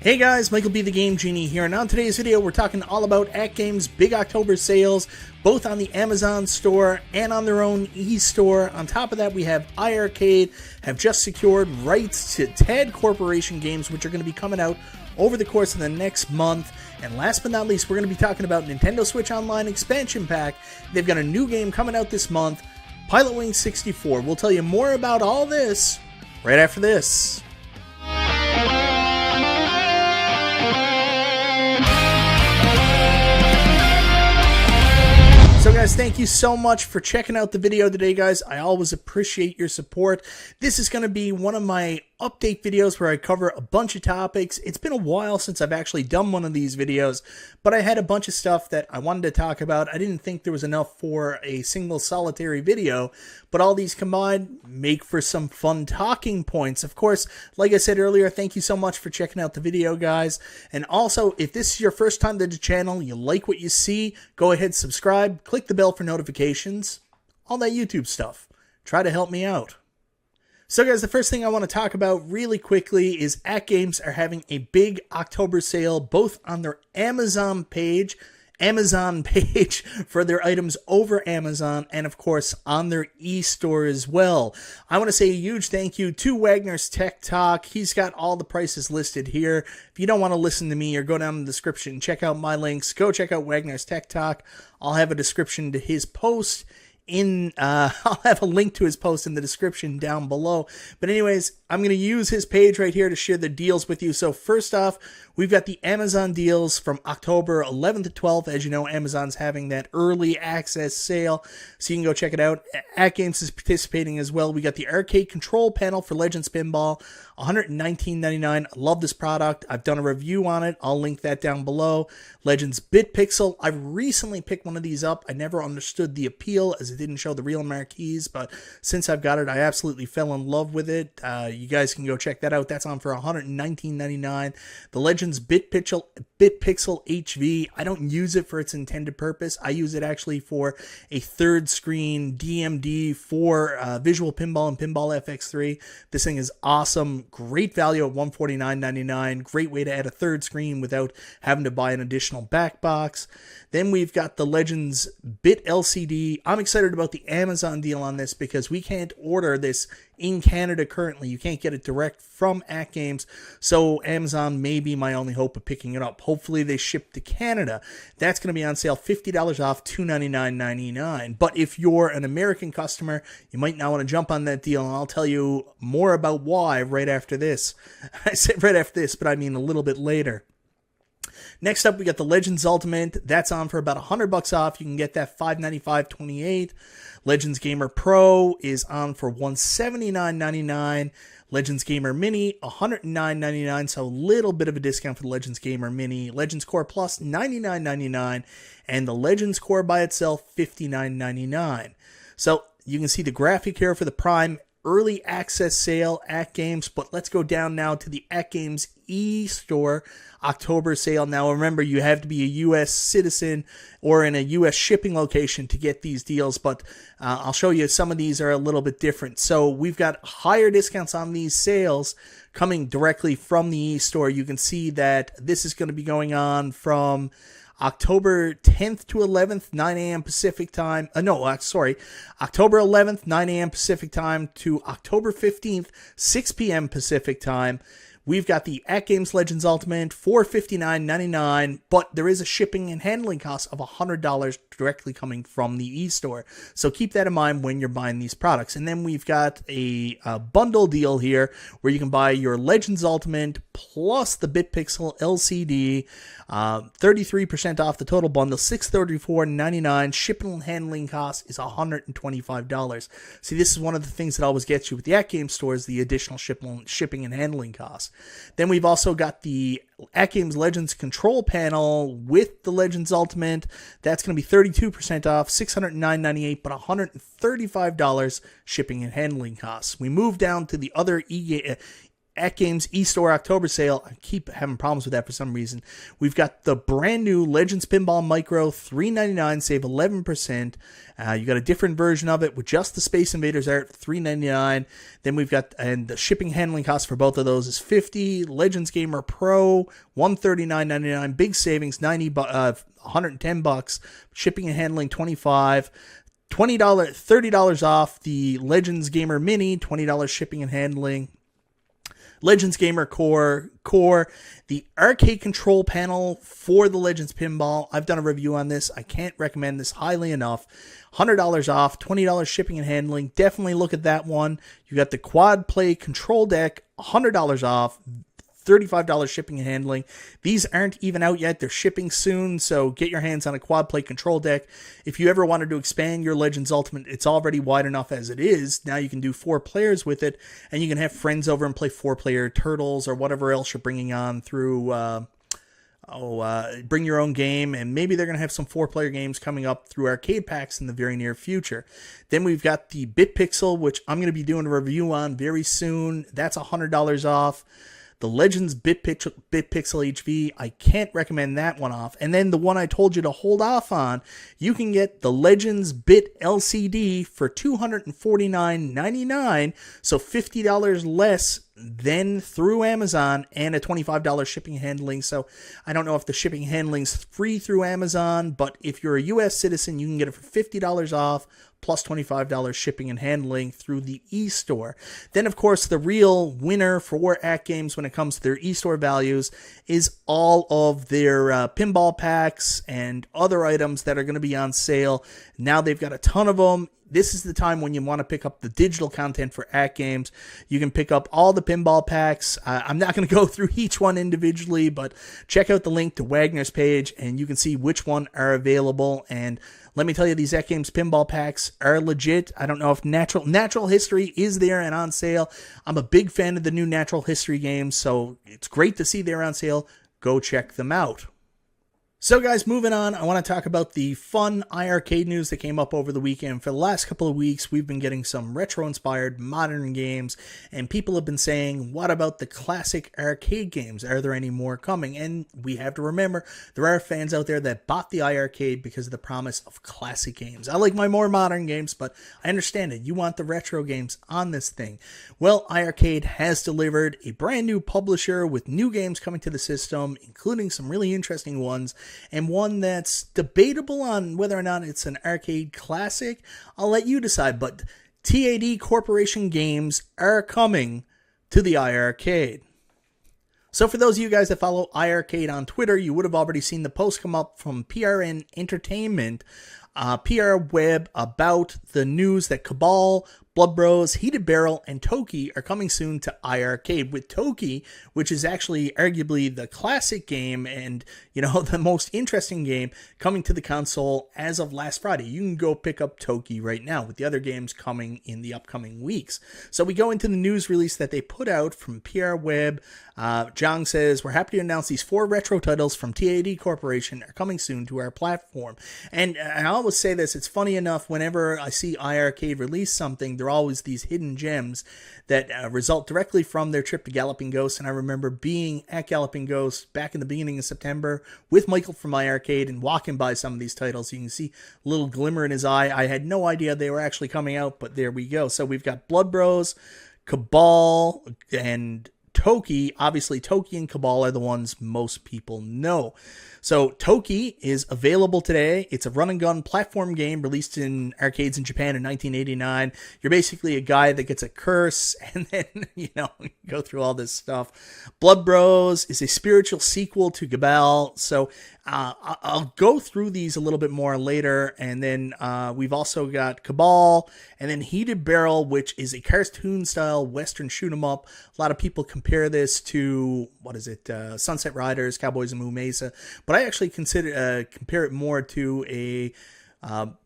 Hey guys, MichaelBtheGameGenie here, and on today's video we're talking all about AtGames Big October Sales, both on the Amazon store and on their own e-store. On top of that, we have iiRcade have just secured rights to TED Corporation games, which are going to be coming out over the course of the next month. And last but not least, we're going to be talking about Nintendo Switch Online Expansion Pack. They've got a new game coming out this month, Pilotwings 64. We'll tell you more about all this right after this. So guys, thank you so much for checking out the video today, guys. I always appreciate your support. This is going to be one of my update videos where I cover a bunch of topics. It's been a while since I've actually done one of these videos, but I had a bunch of stuff that I wanted to talk about. I didn't think there was enough for a single solitary video, but all these combined make for some fun talking points. Of course, like I said earlier, thank you so much for checking out the video, guys. And also, if this is your first time to the channel, you like what you see, go ahead, subscribe, click the bell for notifications, all that YouTube stuff. Try to help me out. So guys, the first thing I want to talk about really quickly is AtGames are having a big October sale, both on their Amazon page for their items over Amazon, and of course on their e-store as well. I want to say a huge thank you to Wagner's Tech Talk. He's got all the prices listed here. If you don't want to listen to me or go down in the description and check out my links, go check out Wagner's Tech Talk. I'll have a description to his post I'll have a link to his post in the description down below. But anyways, I'm going to use his page right here to share the deals with you. So first off, we've got the Amazon deals from October 11th to 12th. As you know, Amazon's having that early access sale, so you can go check it out. AtGames is participating as well. We got the arcade control panel for Legends Pinball, $119.99. I love this product. I've done a review on it. I'll link that down below. Legends Bit Pixel. I recently picked one of these up. I never understood the appeal as it didn't show the real marquees, but since I've got it, I absolutely fell in love with it. You guys can go check that out. That's on for $119.99. The Legends Bit Pixel HV. I don't use it for its intended purpose. I use it actually for a third screen DMD for Visual Pinball and Pinball FX3. This thing is awesome. Great value at $149.99. Great way to add a third screen without having to buy an additional back box. Then we've got the Legends Bit LCD. I'm excited about the Amazon deal on this because we can't order this in Canada currently. You can't get it direct from AtGames, so Amazon may be my only hope of picking it up. Hopefully they ship to Canada. That's going to be on sale, $50 off, $299.99. But if you're an American customer, you might not want to jump on that deal, and I'll tell you more about why right after this. I said right after this, but I mean a little bit later. Next up, we got the Legends Ultimate. That's on for about $100 off. You can get that $595.28. Legends Gamer Pro is on for $179.99. Legends Gamer Mini, $109.99, so a little bit of a discount for the Legends Gamer Mini. Legends Core Plus, $99.99, and the Legends Core by itself, $59.99. So you can see the graphic here for the Prime early access sale at AtGames, but let's go down now to the AtGames e-store October sale. Now remember, you have to be a U.S. citizen or in a U.S. shipping location to get these deals, but I'll show you some of these are a little bit different. So we've got higher discounts on these sales coming directly from the e-store. You can see that this is going to be going on from October 10th to 11th, 9 a.m. Pacific time. October 11th, 9 a.m. Pacific time to October 15th, 6 p.m. Pacific time. We've got the AtGames Legends Ultimate for $59.99, but there is a shipping and handling cost of $100 directly coming from the e-store. So keep that in mind when you're buying these products. And then we've got a bundle deal here where you can buy your Legends Ultimate plus the BitPixel LCD, 33% off the total bundle, $634.99. Shipping and handling cost is $125. See, this is one of the things that always gets you with the AtGames stores, the additional shipping and handling costs. Then we've also got the AtGames Legends control panel with the Legends Ultimate. That's going to be 32% off, $609.98, but $135 shipping and handling costs. We move down to the other AtGames eStore October Sale. I keep having problems with that for some reason. We've got the brand new Legends Pinball Micro, $3.99, save 11%. You got a different version of it with just the Space Invaders art, $3.99. Then we've got, and the shipping handling cost for both of those is $50. Legends Gamer Pro, $139.99. Big savings, $110. Shipping and handling, $25. $20, $30 off the Legends Gamer Mini, $20 shipping and handling. Legends Gamer Core, the arcade control panel for the Legends Pinball. I've done a review on this. I can't recommend this highly enough. $100 off, $20 shipping and handling. Definitely look at that one. You got the quad play control deck, $100 off. $35 shipping and handling. These aren't even out yet. They're shipping soon, so get your hands on a quad play control deck. If you ever wanted to expand your Legends Ultimate, it's already wide enough as it is. Now you can do 4 players with it, and you can have friends over and play 4-player Turtles or whatever else you're bringing on through bring your own game, and maybe they're going to have some 4-player games coming up through arcade packs in the very near future. Then we've got the BitPixel, which I'm going to be doing a review on very soon. That's $100 off. The Legends BitPixel HV, I can't recommend that one off. And then the one I told you to hold off on, you can get the Legends Bit LCD for $249.99, so $50 less than through Amazon, and a $25 shipping and handling. So I don't know if the shipping and handling is free through Amazon, but if you're a U.S. citizen, you can get it for $50 off, plus $25 shipping and handling through the eStore. Then, of course, the real winner for AtGames when it comes to their eStore values is all of their pinball packs and other items that are going to be on sale. Now they've got a ton of them. This is the time when you want to pick up the digital content for AtGames. You can pick up all the pinball packs. I'm not going to go through each one individually, but check out the link to Wagner's page and you can see which one are available. And let me tell you, these AtGames pinball packs are legit. I don't know if Natural History is there and on sale. I'm a big fan of the new Natural History games, so it's great to see they're on sale. Go check them out. So guys, moving on, I want to talk about the fun iiRcade news that came up over the weekend. For the last couple of weeks, we've been getting some retro-inspired modern games, and people have been saying, what about the classic arcade games? Are there any more coming? And we have to remember, there are fans out there that bought the iiRcade because of the promise of classic games. I like my more modern games, but I understand it. You want the retro games on this thing. Well, iiRcade has delivered a brand new publisher with new games coming to the system, including some really interesting ones, and one that's debatable on whether or not it's an arcade classic. I'll let you decide, but TAD Corporation games are coming to the iiRcade. So for those of you guys that follow iiRcade on Twitter, you would have already seen the post come up from PRN Entertainment, PR Web, about the news that Cabal, Blood Bros, Heated Barrel, and Toki are coming soon to iiRcade, with Toki, which is actually arguably the classic game and, you know, the most interesting game, coming to the console as of last Friday. You can go pick up Toki right now, with the other games coming in the upcoming weeks. So we go into the news release that they put out from PR Web. Jong says, we're happy to announce these 4 retro titles from TAD Corporation are coming soon to our platform. And I always say this, it's funny enough, whenever I see iiRcade release something, there are always these hidden gems that result directly from their trip to Galloping Ghost. And I remember being at Galloping Ghost back in the beginning of September with Michael from iiRcade and walking by some of these titles. You can see a little glimmer in his eye. I had no idea they were actually coming out, but there we go. So we've got Blood Bros, Cabal, and Toki. Obviously, Toki and Cabal are the ones most people know. So Toki is available today. It's a run-and-gun platform game released in arcades in Japan in 1989. You're basically a guy that gets a curse and then, you know, go through all this stuff. Blood Bros is a spiritual sequel to Cabal. So I'll go through these a little bit more later. And then we've also got Cabal, and then Heated Barrel, which is a cartoon-style Western shoot-'em-up. A lot of people compare this to, what is it, Sunset Riders, Cowboys of Moo Mesa. But I actually compare it more to a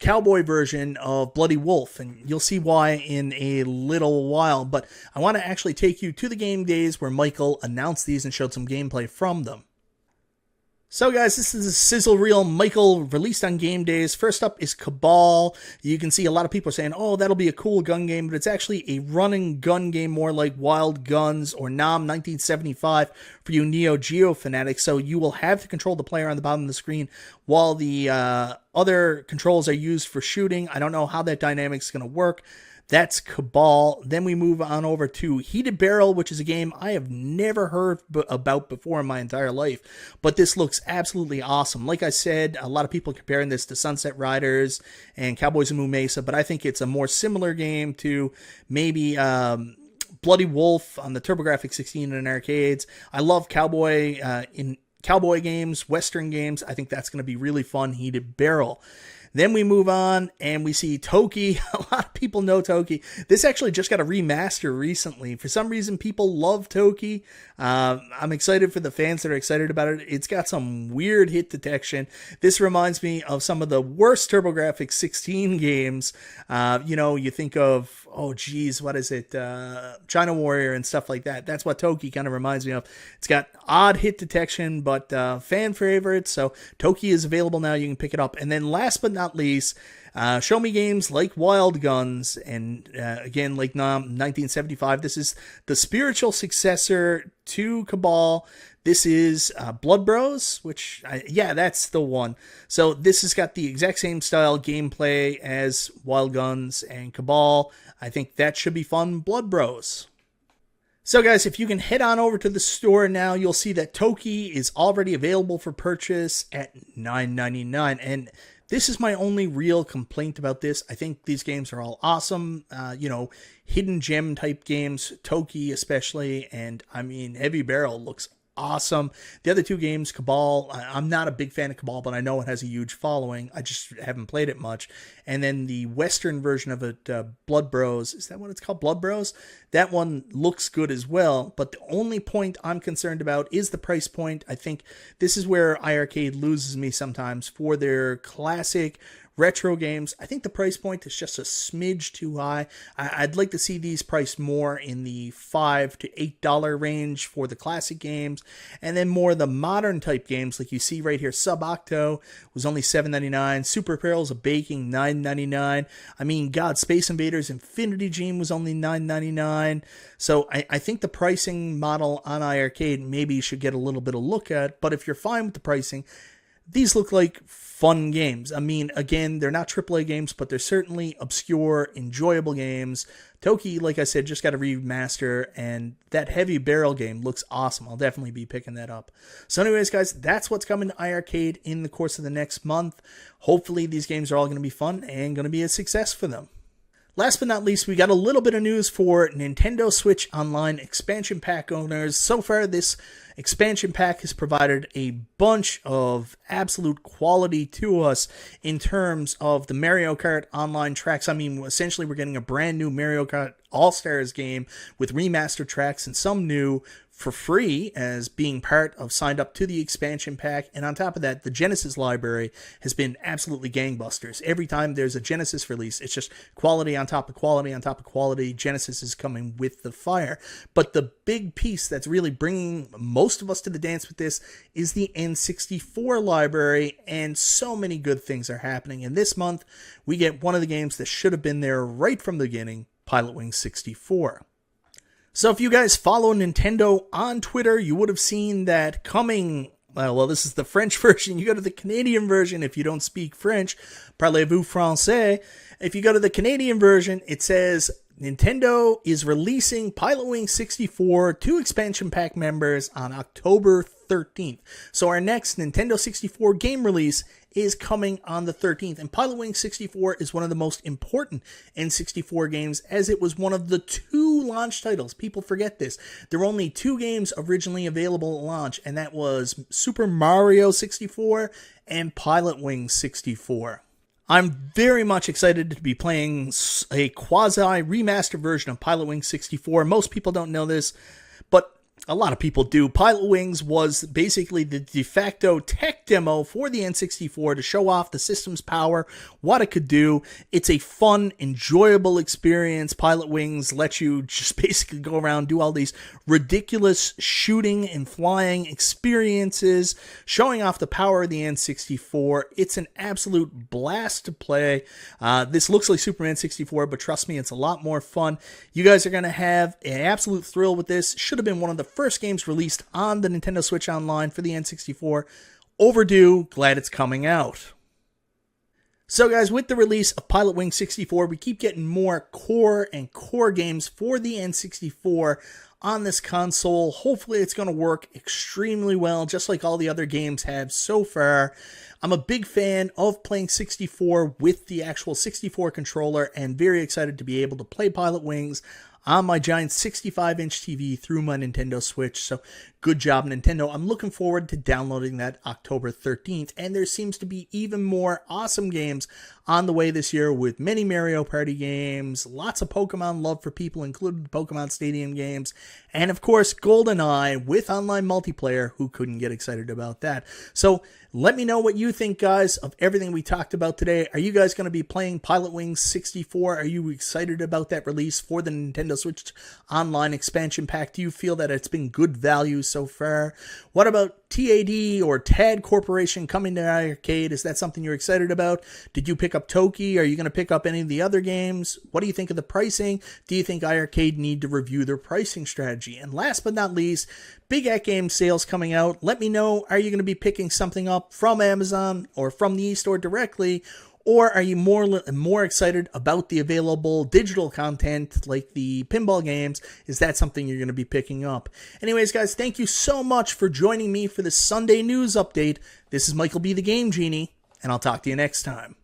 cowboy version of Bloody Wolf, and you'll see why in a little while. But I want to actually take you to the game days where Michael announced these and showed some gameplay from them. So guys, this is a sizzle reel Michael released on game days. First up is Cabal. You can see a lot of people are saying, oh, that'll be a cool gun game, but it's actually a running gun game more like Wild Guns or Nam 1975 for you Neo Geo fanatics. So you will have to control the player on the bottom of the screen while the other controls are used for shooting. I don't know how that dynamic is going to work. That's Cabal. Then we move on over to Heated Barrel, which is a game I have never heard about before in my entire life. But this looks absolutely awesome. Like I said, a lot of people comparing this to Sunset Riders and Cowboys of Moo Mesa, but I think it's a more similar game to maybe Bloody Wolf on the TurboGrafx 16 in arcades. I love cowboy games, Western games. I think that's going to be really fun. Heated Barrel. Then we move on and we see Toki. A lot of people know Toki. This actually just got a remaster recently. For some reason, people love Toki. I'm excited for the fans that are excited about it. It's got some weird hit detection. This reminds me of some of the worst TurboGrafx 16 games. You think of, oh geez, what is it? China Warrior and stuff like that. That's what Toki kind of reminds me of. It's got odd hit detection, but fan favorite. So Toki is available now. You can pick it up. And then last but not least, show me games like Wild Guns and again like Nam 1975. This is the spiritual successor to Cabal. This is Blood Bros, which that's the one. So this has got the exact same style gameplay as Wild Guns and Cabal. I think that should be fun. Blood Bros. So guys, if you can head on over to the store now, you'll see that Toki is already available for purchase at $9.99. And this is my only real complaint about this. I think these games are all awesome, hidden gem type games, Toki especially, and I mean, Heavy Barrel looks awesome. The other two games, Cabal, I'm not a big fan of Cabal, but I know it has a huge following. I just haven't played it much. And then the Western version of it, Blood Bros, is that what it's called? Blood Bros? That one looks good as well, but the only point I'm concerned about is the price point. I think this is where iiRcade loses me sometimes for their classic retro games. I think the price point is just a smidge too high. I'd like to see these priced more in the $5 to $8 range for the classic games, and then more of the modern type games like you see right here. Sub Octo was only $7.99. Super Perils of Baking, $9.99. I mean, God, Space Invaders Infinity Gene was only $9.99. So I think the pricing model on iiRcade maybe you should get a little bit of look at, but if you're fine with the pricing, these look like fun games. I mean, again, they're not AAA games, but they're certainly obscure, enjoyable games. Toki, like I said, just got a remaster, and that Heavy Barrel game looks awesome. I'll definitely be picking that up. So anyways, guys, that's what's coming to iiRcade in the course of the next month. Hopefully, these games are all going to be fun and going to be a success for them. Last but not least, we got a little bit of news for Nintendo Switch Online expansion pack owners. So far, this expansion pack has provided a bunch of absolute quality to us in terms of the Mario Kart Online tracks. I mean, essentially, we're getting a brand new Mario Kart All-Stars game with remastered tracks and some new for free as being part of signed up to the expansion pack. And on top of that, the Genesis library has been absolutely gangbusters. Every time there's a Genesis release, it's just quality on top of quality on top of quality. Genesis is coming with the fire. But the big piece that's really bringing most of us to the dance with this is the N64 library, and so many good things are happening. And this month, we get one of the games that should have been there right from the beginning, Pilotwings 64. So if you guys follow Nintendo on Twitter, you would have seen that coming, well, this is the French version. You go to the Canadian version if you don't speak French. Parlez-vous français? If you go to the Canadian version, it says Nintendo is releasing Pilotwings 64 to expansion pack members on October 13th. So our next Nintendo 64 game release is coming on the 13th. And Pilotwings 64 is one of the most important N64 games, as it was one of the two launch titles. People forget this. There were only two games originally available at launch, and that was Super Mario 64 and Pilotwings 64. I'm very much excited to be playing a quasi-remastered version of Pilotwings 64. Most people don't know this, but a lot of people do. Pilotwings was basically the de facto tech demo for the N64 to show off the system's power, what it could do. It's a fun, enjoyable experience. Pilotwings lets you just basically go around, do all these ridiculous shooting and flying experiences, showing off the power of the N64. It's an absolute blast to play. This looks like Superman 64, but trust me, it's a lot more fun. You guys are going to have an absolute thrill with this. Should have been one of the first games released on the Nintendo Switch Online for the N64. Overdue, glad it's coming out. So guys, with the release of Pilotwings 64, we keep getting more core games for the N64 on this console. Hopefully it's going to work extremely well, just like all the other games have so far. I'm a big fan of playing 64 with the actual 64 controller, and very excited to be able to play Pilotwings on my giant 65-inch TV through my Nintendo Switch. So good job, Nintendo. I'm looking forward to downloading that October 13th. And there seems to be even more awesome games on the way this year, with many Mario Party games, lots of Pokemon love for people, including the Pokemon Stadium games, and of course GoldenEye with online multiplayer. Who couldn't get excited about that? So let me know what you think, guys, of everything we talked about today. Are you guys going to be playing Pilotwings 64? Are you excited about that release for the Nintendo Switch Online expansion pack? Do you feel that it's been good value so far? What about TAD or TAD Corporation coming to iiRcade? Is that something you're excited about? Did you pick up Toki? Are you going to pick up any of the other games? What do you think of the pricing? Do you think iiRcade need to review their pricing strategy? And last but not least, big AtGames sales coming out. Let me know, are you going to be picking something up from Amazon or from the eStore directly? Or are you more excited about the available digital content like the pinball games? Is that something you're going to be picking up? Anyways, guys, thank you so much for joining me for this Sunday news update. This is Michael B. the Game Genie, and I'll talk to you next time.